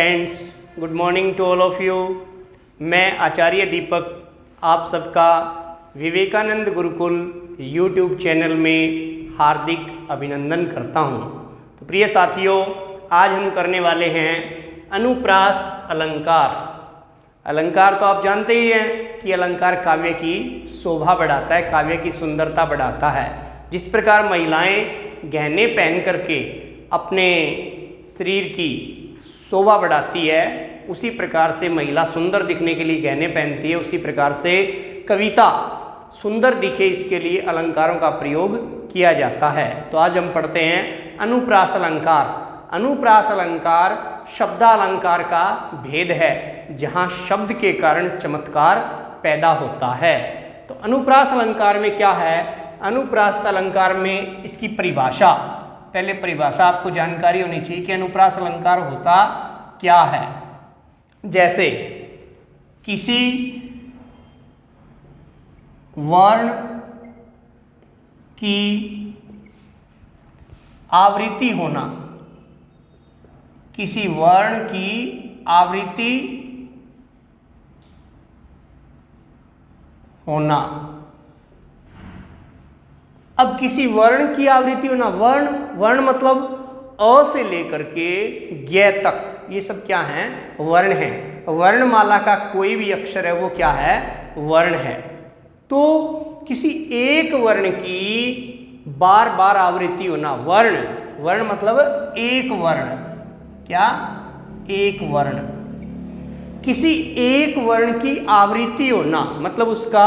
Friends, good morning to all of you. मैं आचार्य दीपक आप सबका विवेकानंद गुरुकुल यूट्यूब चैनल में हार्दिक अभिनंदन करता हूं। तो प्रिय साथियों, आज हम करने वाले हैं अनुप्रास अलंकार। अलंकार तो आप जानते ही हैं कि अलंकार काव्य की शोभा बढ़ाता है, काव्य की सुंदरता बढ़ाता है। जिस प्रकार महिलाएं गहने पहन करके अपने शरीर की शोभा बढ़ाती है, उसी प्रकार से महिला सुंदर दिखने के लिए गहने पहनती है। उसी प्रकार से कविता सुंदर दिखे, इसके लिए अलंकारों का प्रयोग किया जाता है। तो आज हम पढ़ते हैं अनुप्रास अलंकार। अनुप्रास अलंकार शब्दालंकार का भेद है, जहाँ शब्द के कारण चमत्कार पैदा होता है। तो अनुप्रास अलंकार में क्या है? अनुप्रास अलंकार में इसकी परिभाषा, पहले परिभाषा आपको जानकारी होनी चाहिए कि अनुप्रास अलंकार होता क्या है। जैसे किसी वर्ण की आवृत्ति होना, किसी वर्ण की आवृत्ति होना। अब किसी वर्ण की आवृत्ति होना, वर्ण मतलब अ से लेकर के ज्ञ तक, ये सब क्या हैं? वर्ण हैं। वर्णमाला का कोई भी अक्षर है वो क्या है? वर्ण है। तो किसी एक वर्ण की बार बार आवृत्ति होना, वर्ण मतलब एक वर्ण, क्या? एक वर्ण। किसी एक वर्ण की आवृत्ति होना मतलब उसका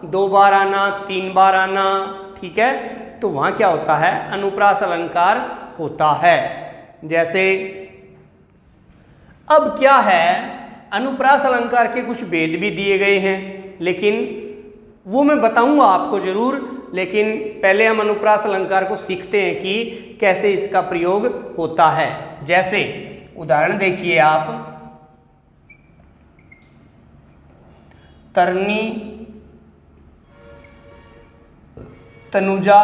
2 बार आना, 3 बार आना, ठीक है? तो वहां क्या होता है? अनुप्रास अलंकार होता है। जैसे अब क्या है, अनुप्रास अलंकार के कुछ भेद भी दिए गए हैं, लेकिन वो मैं बताऊंगा आपको जरूर। लेकिन पहले हम अनुप्रास अलंकार को सीखते हैं कि कैसे इसका प्रयोग होता है। जैसे उदाहरण देखिए आप, तरनी, तनुजा,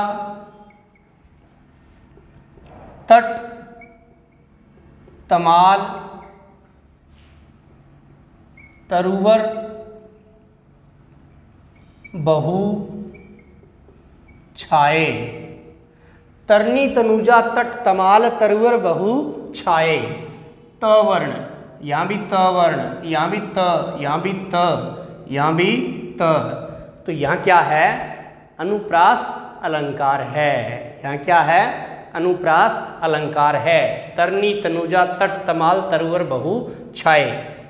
तट, तमाल, तरुवर, बहु, छाए। तरनी, तनुजा, तट, तमाल, तरुवर, बहु, छाए। त वर्ण, यहां भी त वर्ण, यहां भी त, यहां भी त, यहां भी त। तो यहां क्या है? अनुप्रास अलंकार है। यहां क्या है? अनुप्रास अलंकार है। तरनी, तनुजा, तट, तमाल, तरुवर, बहु, छाए।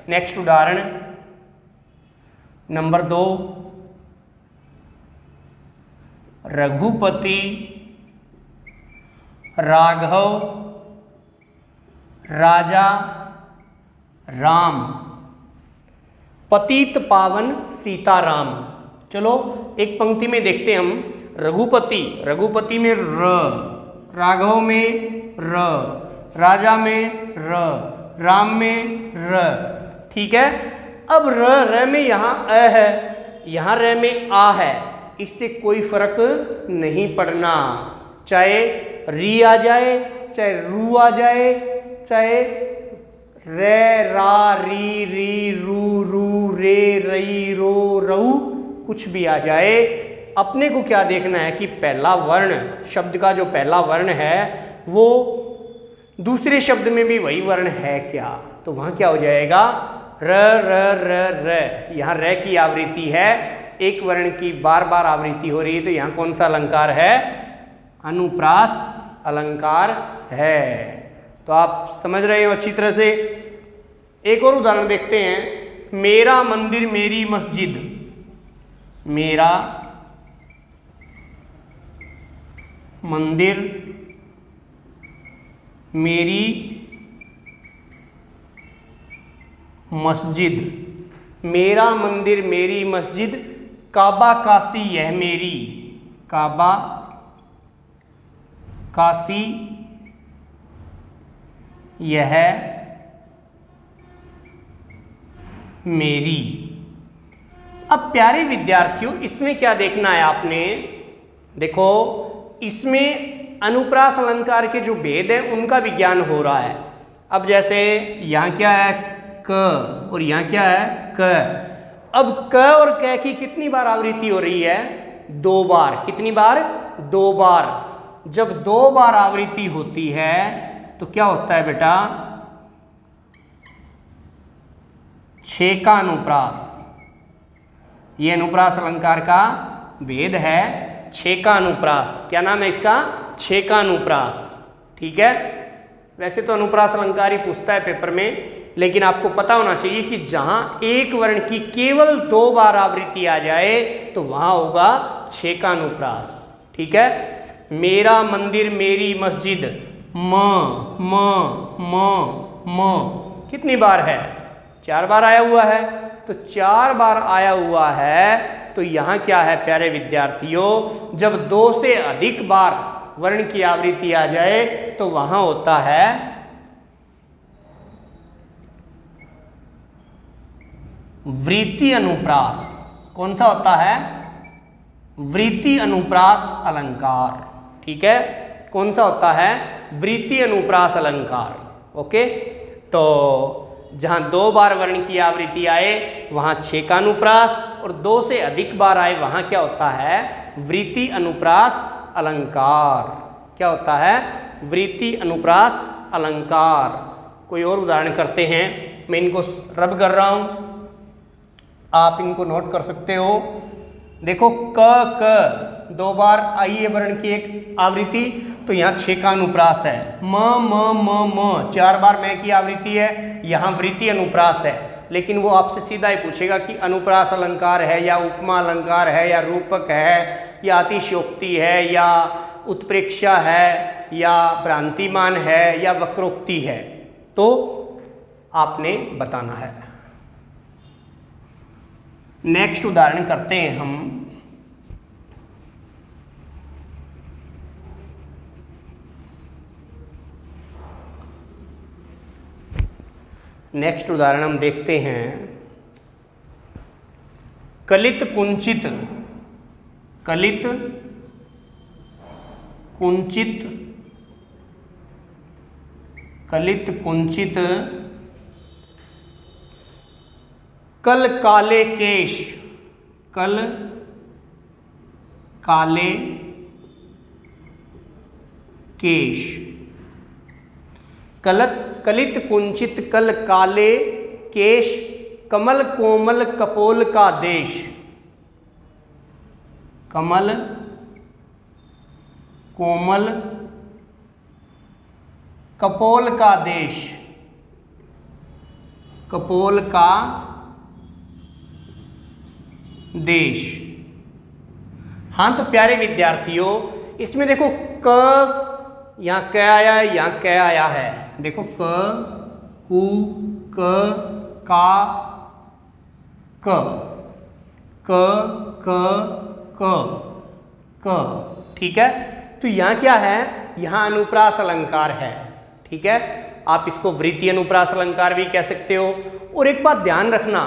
नेक्स्ट उदाहरण नंबर 2, रघुपति, राघव, राजा, राम, पतित पावन सीताराम। चलो एक पंक्ति में देखते हैं हम। रघुपति, रघुपति में र, राघव में र, राजा में र, राम में र, ठीक है? अब र में यहाँ अ है, यहाँ र में आ है, इससे कोई फर्क नहीं पड़ना। चाहे री आ जाए, चाहे रू आ जाए, चाहे रे, रा, री, री, रू, रू, रे, रई, रो, रऊ, कुछ भी आ जाए। अपने को क्या देखना है कि पहला वर्ण, शब्द का जो पहला वर्ण है वो दूसरे शब्द में भी वही वर्ण है क्या? तो वहां क्या हो जाएगा? र र र र। यहाँ र की आवृत्ति है, एक वर्ण की बार बार आवृत्ति हो रही है, तो यहाँ कौन सा अलंकार है? अनुप्रास अलंकार है। तो आप समझ रहे हो अच्छी तरह से। एक और उदाहरण देखते हैं। मेरा मंदिर मेरी मस्जिद, मेरा मंदिर मेरी मस्जिद, मेरा मंदिर मेरी मस्जिद, काबा काशी यह मेरी, काबा काशी यह मेरी। अब प्यारे विद्यार्थियों, इसमें क्या देखना है आपने? देखो, इसमें अनुप्रास अलंकार के जो भेद हैं उनका विज्ञान हो रहा है। अब जैसे यहाँ क्या है क और यहाँ क्या है क। अब क और क की कितनी बार आवृत्ति हो रही है? 2 बार। कितनी बार? 2 बार। जब 2 बार आवृत्ति होती है तो क्या होता है बेटा? 6 का अनुप्रास। ये अनुप्रास अलंकार का भेद है। 6 का अनुप्रास। क्या नाम है इसका? 6 का अनुप्रास। ठीक है। वैसे तो अनुप्रास अलंकार ही पूछता है पेपर में, लेकिन आपको पता होना चाहिए कि जहां एक वर्ण की केवल 2 बार आवृत्ति आ जाए तो वहां होगा 6 का अनुप्रास। ठीक है। मेरा मंदिर मेरी मस्जिद, म म म म कितनी बार है? 4 बार आया हुआ है। तो 4 बार आया हुआ है तो यहाँ क्या है प्यारे विद्यार्थियों? जब 2 से अधिक बार वर्ण की आवृत्ति आ जाए तो वहां होता है वृत्ति अनुप्रास। कौन सा होता है? वृत्ति अनुप्रास अलंकार। ठीक है। कौन सा होता है? वृत्ति अनुप्रास अलंकार। ओके। तो जहां 2 बार वर्ण की आवृत्ति आए वहां 6 का अनुप्रास, और 2 से अधिक बार आए वहां क्या होता है? वृत्ति अनुप्रास अलंकार। क्या होता है? वृत्ति अनुप्रास अलंकार। कोई और उदाहरण करते हैं। मैं इनको रब कर रहा हूं, आप इनको नोट कर सकते हो। देखो क क 2 बार आई है वर्ण की एक आवृत्ति, तो यहाँ 6 का अनुप्रास है। म म म म 4 बार मैं की आवृत्ति है, यहाँ वृत्ति अनुप्रास है। लेकिन वो आपसे सीधा ही पूछेगा कि अनुप्रास अलंकार है या उपमा अलंकार है या रूपक है या अतिशयोक्ति है या उत्प्रेक्षा है या भ्रांतिमान है या वक्रोक्ति है, तो आपने बताना है। नेक्स्ट उदाहरण करते हैं हम। नेक्स्ट उदाहरण हम देखते हैं। कलित कुंचित, कलित कुंचित, कलित कुंचित कल काले केश, कल काले केश। कलित कुंचित कल काले केश, कमल कोमल कपोल का देश। कमल कोमल कपोल का देश, कपोल का देश। हाँ तो प्यारे विद्यार्थियों, इसमें देखो क यहाँ क आया है, यहाँ क आया है। देखो क, कु, क, का, क, क, क, क, क। ठीक है। तो यहाँ क्या है? यहाँ अनुप्रास अलंकार है। ठीक है। आप इसको वृत्ति अनुप्रास अलंकार भी कह सकते हो। और एक बात ध्यान रखना,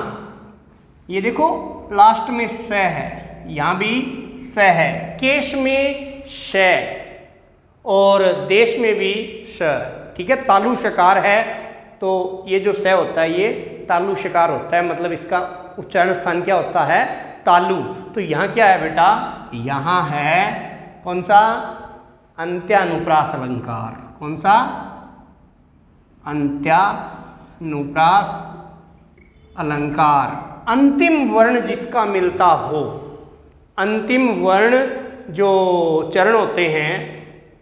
ये देखो लास्ट में स है, यहाँ भी स है, केश में श और देश में भी श। ठीक है। तालु शकार है, तो ये जो स होता है ये तालु शकार होता है, मतलब इसका उच्चारण स्थान क्या होता है? तालु। तो यहाँ क्या है बेटा? यहाँ है कौन सा? अंत्यानुप्रास अलंकार। कौन सा? अंत्यानुप्रास अलंकार। अंतिम वर्ण जिसका मिलता हो, अंतिम वर्ण जो चरण होते हैं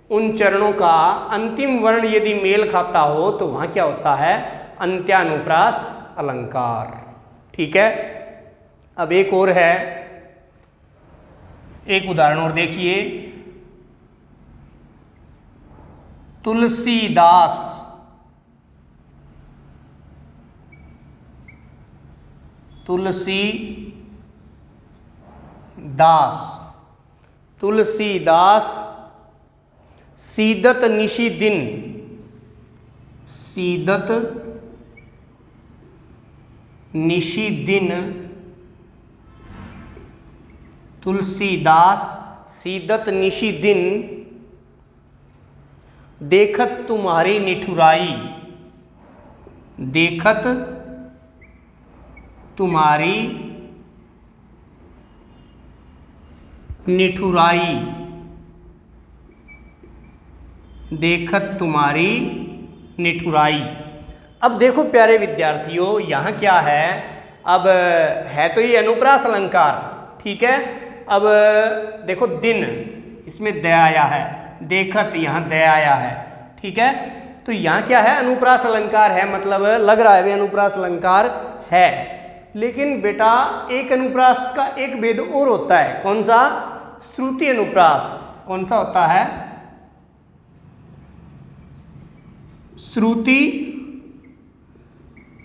उन चरणों का अंतिम वर्ण यदि मेल खाता हो तो वहाँ क्या होता है? अंत्यानुप्रास अलंकार। ठीक है। अब एक और है, एक उदाहरण और देखिए। तुलसीदास, तुलसीदास, तुलसीदास सीदत निशी दिन, सीदत निशी दिन, तुलसीदास सीदत निशी दिन, देखत तुम्हारी निठुराई, देखत तुम्हारी निठुराई, देखत तुम्हारी निठुराई। अब देखो प्यारे विद्यार्थियों, यहाँ क्या है, अब है तो ये अनुप्रास अलंकार, ठीक है। अब देखो दिन, इसमें द आया है, देखत यहाँ द आया है, ठीक है। तो यहाँ क्या है, अनुप्रास अलंकार है, मतलब लग रहा है भी अनुप्रास अलंकार है। लेकिन बेटा एक अनुप्रास का एक भेद और होता है, कौन सा? श्रुति अनुप्रास। कौन सा होता है? श्रुति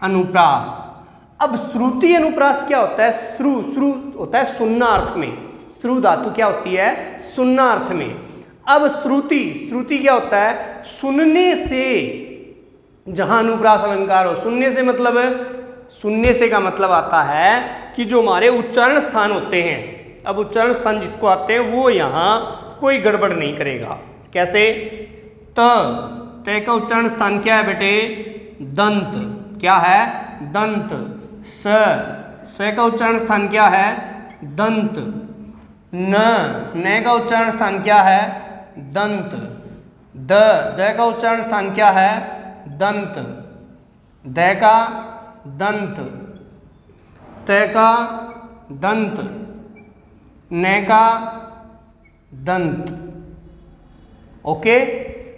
अनुप्रास। अब श्रुति अनुप्रास क्या होता है? श्रु होता है सुनना अर्थ में, श्रु धातु क्या होती है? सुनना अर्थ में। अब श्रुति क्या होता है? सुनने से, जहां अनुप्रास अलंकार हो। सुनने से मतलब, सुनने से का मतलब आता है कि जो हमारे उच्चारण स्थान होते हैं, अब उच्चारण स्थान जिसको आते हैं वो यहाँ कोई गड़बड़ नहीं करेगा। कैसे? त का उच्चारण स्थान क्या है बेटे? दंत। क्या है? दंत। स का उच्चारण स्थान क्या है? दंत। न का उच्चारण स्थान क्या है? दंत। द का उच्चारण स्थान क्या है? दंत। द का दंत। त का दंत। न का दंत। ओके,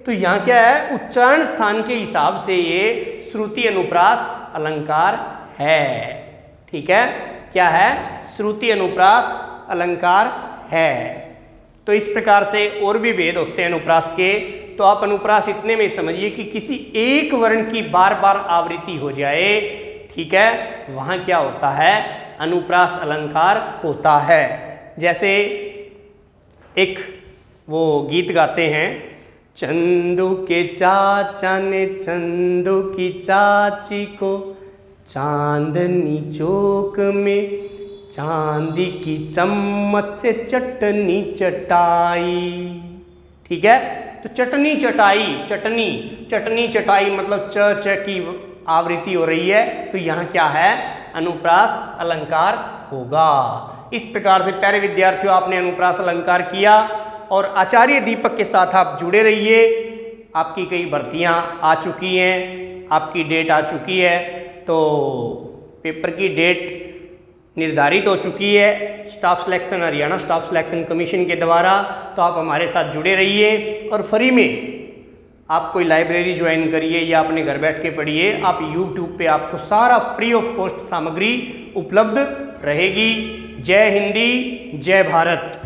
तो यहाँ क्या है? उच्चारण स्थान के हिसाब से ये श्रुति अनुप्रास अलंकार है, ठीक है। क्या है? श्रुति अनुप्रास अलंकार है। तो इस प्रकार से और भी भेद होते हैं अनुप्रास के। तो आप अनुप्रास इतने में समझिए कि किसी एक वर्ण की बार बार आवृत्ति हो जाए, ठीक है, वहाँ क्या होता है? अनुप्रास अलंकार होता है। जैसे एक वो गीत गाते हैं, चंदू के चाचा ने चंदू की चाची को चांदनी चौक में चांदी की चम्मच से चटनी चटाई, ठीक है। तो चटनी चटाई, चटनी चटाई मतलब च की आवृत्ति हो रही है, तो यहाँ क्या है? अनुप्रास अलंकार होगा। इस प्रकार से प्यारे विद्यार्थियों आपने अनुप्रास अलंकार किया और आचार्य दीपक के साथ आप जुड़े रहिए। आपकी कई भर्तियां आ चुकी हैं, आपकी डेट आ चुकी है, तो पेपर की डेट निर्धारित हो चुकी है staff selection, Haryana staff selection commission के द्वारा। तो आप हमारे साथ जुड़े रहिए और फ्री में आप कोई लाइब्रेरी ज्वाइन करिए या अपने घर बैठ के पढ़िए। आप यूट्यूब पे आपको सारा फ्री ऑफ कॉस्ट सामग्री उपलब्ध रहेगी। जय हिंदी, जय भारत।